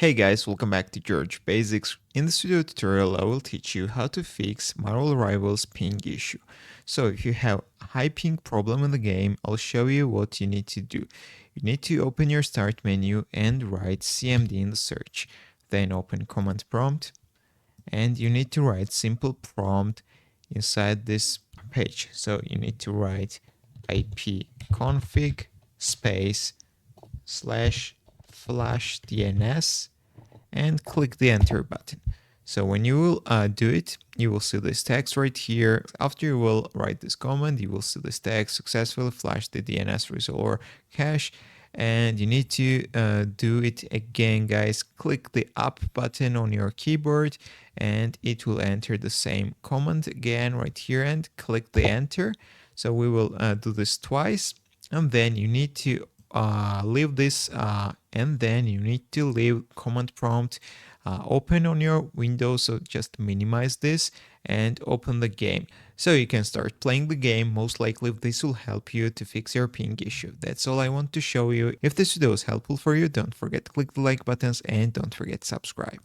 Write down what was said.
Hey guys, welcome back to George Basics. In this video tutorial, I will teach you how to fix Marvel Rivals ping issue. So if you have a high ping problem in the game, I'll show you what you need to do. You need to open your start menu and write CMD in the search. Then open command prompt and you need to write simple prompt inside this page. So you need to write ipconfig space /flash DNS and click the enter button. So when you will do it, you will see this text right here. After you will write this command, you will see this text successfully flash the DNS resolver cache. And you need to do it again, guys. Click the up button on your keyboard and it will enter the same command again right here and click the enter. So we will do this twice, and then you need to leave this and then you need to leave command prompt open on your Windows. So just minimize this and open the game so you can start playing the game. Most likely this will help you to fix your ping issue. That's all I want to show you. If this video is helpful for you, don't forget to click the like buttons and don't forget to subscribe.